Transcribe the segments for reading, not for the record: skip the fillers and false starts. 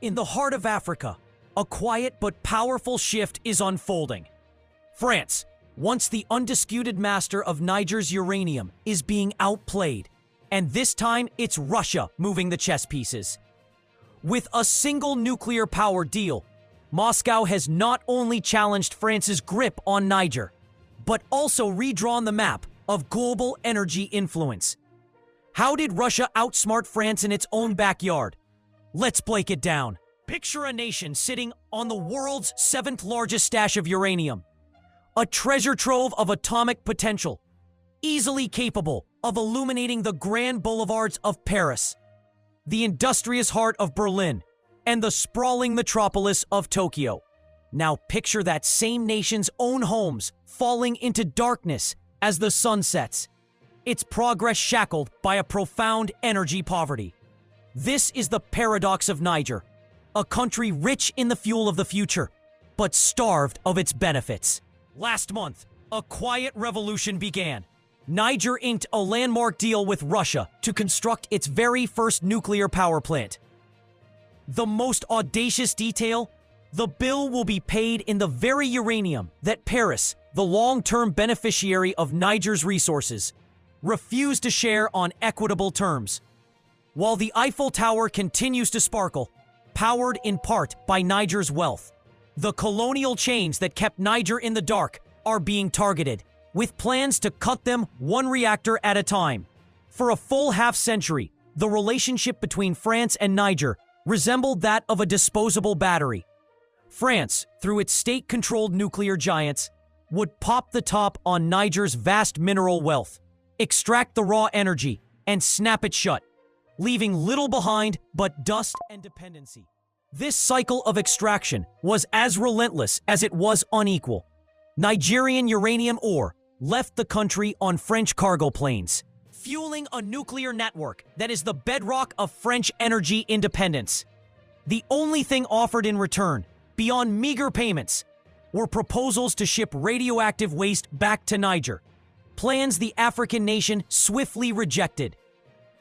In the heart of Africa, a quiet but powerful shift is unfolding. France, once the undisputed master of Niger's uranium, is being outplayed, and this time it's Russia moving the chess pieces. With a single nuclear power deal, Moscow has not only challenged France's grip on Niger, but also redrawn the map of global energy influence. How did Russia outsmart France in its own backyard? Let's break it down. Picture a nation sitting on the world's 7th largest stash of uranium, a treasure trove of atomic potential, easily capable of illuminating the grand boulevards of Paris, the industrious heart of Berlin, and the sprawling metropolis of Tokyo. Now picture that same nation's own homes falling into darkness as the sun sets, its progress shackled by a profound energy poverty. This is the paradox of Niger, a country rich in the fuel of the future, but starved of its benefits. Last month, a quiet revolution began. Niger inked a landmark deal with Russia to construct its very first nuclear power plant. The most audacious detail? The bill will be paid in the very uranium that Paris, the long-term beneficiary of Niger's resources, refused to share on equitable terms. While the Eiffel Tower continues to sparkle, powered in part by Niger's wealth, the colonial chains that kept Niger in the dark are being targeted, with plans to cut them one reactor at a time. For a full half-century, the relationship between France and Niger resembled that of a disposable battery. France, through its state-controlled nuclear giants, would pop the top on Niger's vast mineral wealth, extract the raw energy, and snap it shut, leaving little behind but dust and dependency. This cycle of extraction was as relentless as it was unequal. Nigerian uranium ore left the country on French cargo planes, fueling a nuclear network that is the bedrock of French energy independence. The only thing offered in return, beyond meager payments, were proposals to ship radioactive waste back to Niger, plans the African nation swiftly rejected.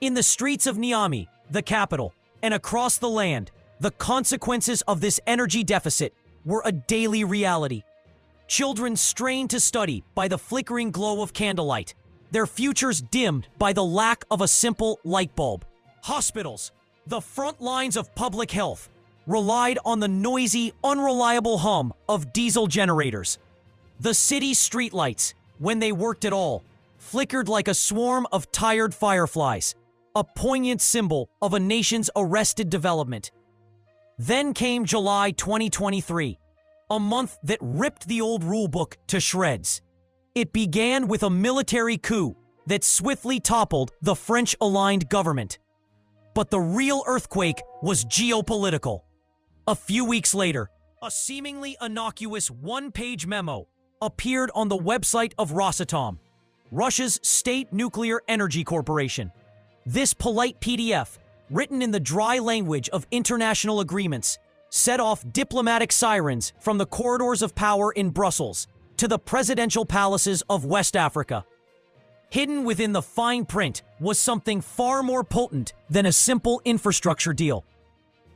In the streets of Niamey, the capital, and across the land, the consequences of this energy deficit were a daily reality. Children strained to study by the flickering glow of candlelight, their futures dimmed by the lack of a simple light bulb. Hospitals, the front lines of public health, relied on the noisy, unreliable hum of diesel generators. The city's streetlights, when they worked at all, flickered like a swarm of tired fireflies, a poignant symbol of a nation's arrested development. Then came July 2023, a month that ripped the old rulebook to shreds. It began with a military coup that swiftly toppled the French-aligned government. But the real earthquake was geopolitical. A few weeks later, a seemingly innocuous one-page memo appeared on the website of Rosatom, Russia's state nuclear energy corporation. This polite PDF, written in the dry language of international agreements, set off diplomatic sirens from the corridors of power in Brussels to the presidential palaces of West Africa. Hidden within the fine print was something far more potent than a simple infrastructure deal.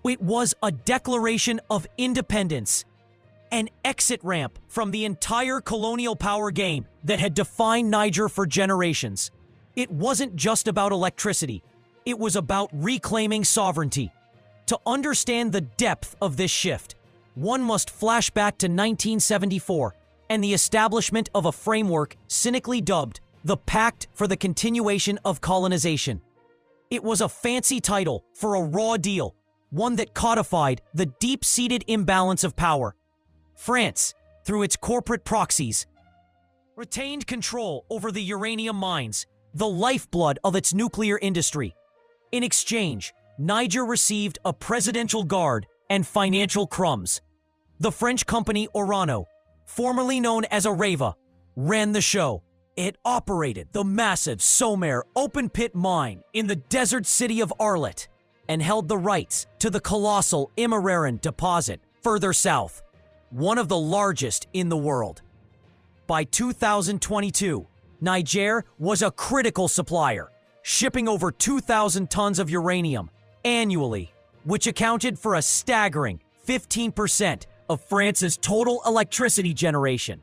It was a declaration of independence, an exit ramp from the entire colonial power game that had defined Niger for generations. It wasn't just about electricity. It was about reclaiming sovereignty. To understand the depth of this shift, one must flash back to 1974 and the establishment of a framework cynically dubbed the Pact for the Continuation of Colonization. It was a fancy title for a raw deal, one that codified the deep-seated imbalance of power. France, through its corporate proxies, retained control over the uranium mines, the lifeblood of its nuclear industry. In exchange, Niger received a presidential guard and financial crumbs. The French company Orano, formerly known as Areva, ran the show. It operated the massive Sommer open-pit mine in the desert city of Arlit and held the rights to the colossal Immereren deposit further south, one of the largest in the world. By 2022, Niger was a critical supplier, shipping over 2,000 tons of uranium annually, which accounted for a staggering 15% of France's total electricity generation.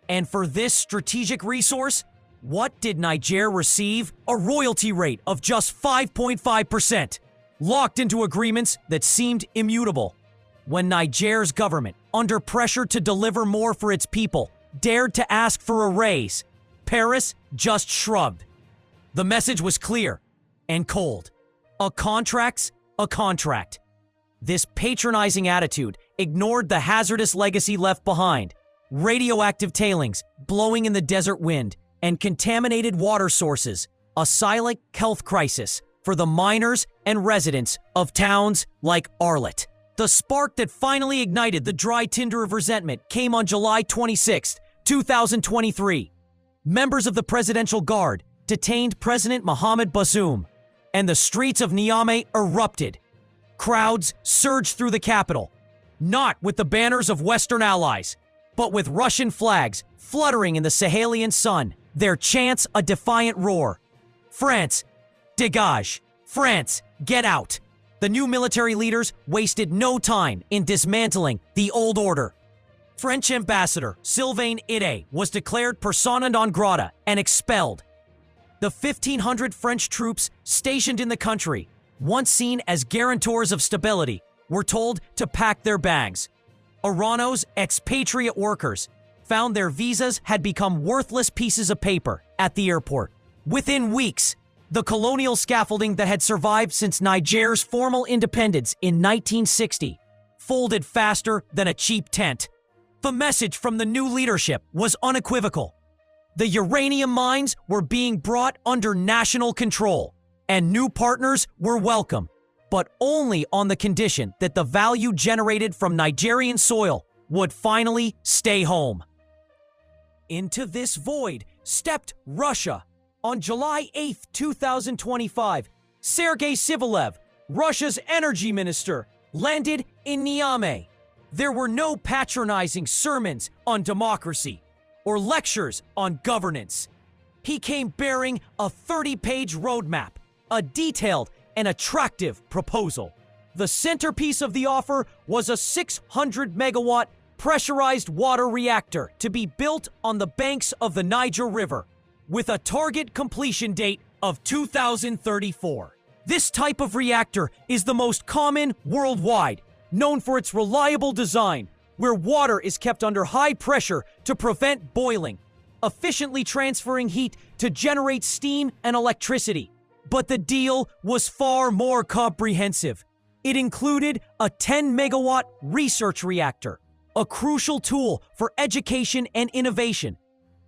And for this strategic resource, what did Niger receive? A royalty rate of just 5.5%, locked into agreements that seemed immutable. When Niger's government, under pressure to deliver more for its people, dared to ask for a raise, Paris just shrugged. The message was clear and cold. A contract's a contract. This patronizing attitude ignored the hazardous legacy left behind: radioactive tailings blowing in the desert wind and contaminated water sources, a silent health crisis for the miners and residents of towns like Arlet. The spark that finally ignited the dry tinder of resentment came on July 26, 2023. Members of the Presidential Guard detained President Mohamed Bazoum, and the streets of Niamey erupted. Crowds surged through the capital, not with the banners of Western allies, but with Russian flags fluttering in the Sahelian sun, their chants a defiant roar. France, dégage! France, get out! The new military leaders wasted no time in dismantling the old order. French ambassador Sylvain Ide was declared persona non grata and expelled. The 1,500 French troops stationed in the country, once seen as guarantors of stability, were told to pack their bags. Orano's expatriate workers found their visas had become worthless pieces of paper at the airport. Within weeks, the colonial scaffolding that had survived since Niger's formal independence in 1960 folded faster than a cheap tent. The message from the new leadership was unequivocal. The uranium mines were being brought under national control, and new partners were welcome, but only on the condition that the value generated from Nigerian soil would finally stay home. Into this void stepped Russia. On July 8, 2025, Sergei Sivilev, Russia's energy minister, landed in Niamey. There were no patronizing sermons on democracy or lectures on governance. He came bearing a 30-page roadmap, a detailed and attractive proposal. The centerpiece of the offer was a 600-megawatt pressurized water reactor to be built on the banks of the Niger River, with a target completion date of 2034. This type of reactor is the most common worldwide, known for its reliable design, where water is kept under high pressure to prevent boiling, efficiently transferring heat to generate steam and electricity. But the deal was far more comprehensive. It included a 10-megawatt research reactor, a crucial tool for education and innovation,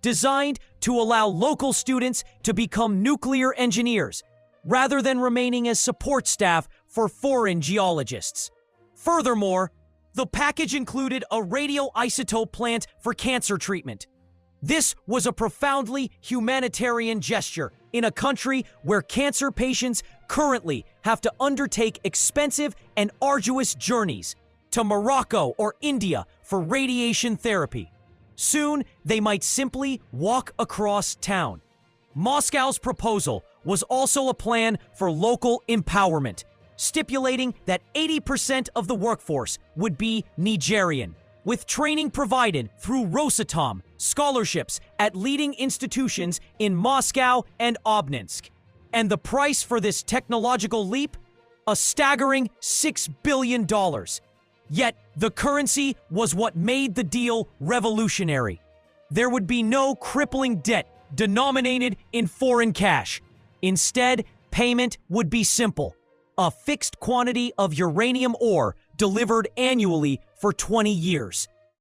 designed to allow local students to become nuclear engineers, rather than remaining as support staff for foreign geologists. Furthermore, the package included a radioisotope plant for cancer treatment. This was a profoundly humanitarian gesture in a country where cancer patients currently have to undertake expensive and arduous journeys to Morocco or India for radiation therapy. Soon, they might simply walk across town. Moscow's proposal was also a plan for local empowerment, stipulating that 80% of the workforce would be Nigerian, with training provided through Rosatom, scholarships at leading institutions in Moscow and Obninsk. And the price for this technological leap? A staggering $6 billion. Yet, the currency was what made the deal revolutionary. There would be no crippling debt denominated in foreign cash. Instead, payment would be simple: a fixed quantity of uranium ore delivered annually for 20 years.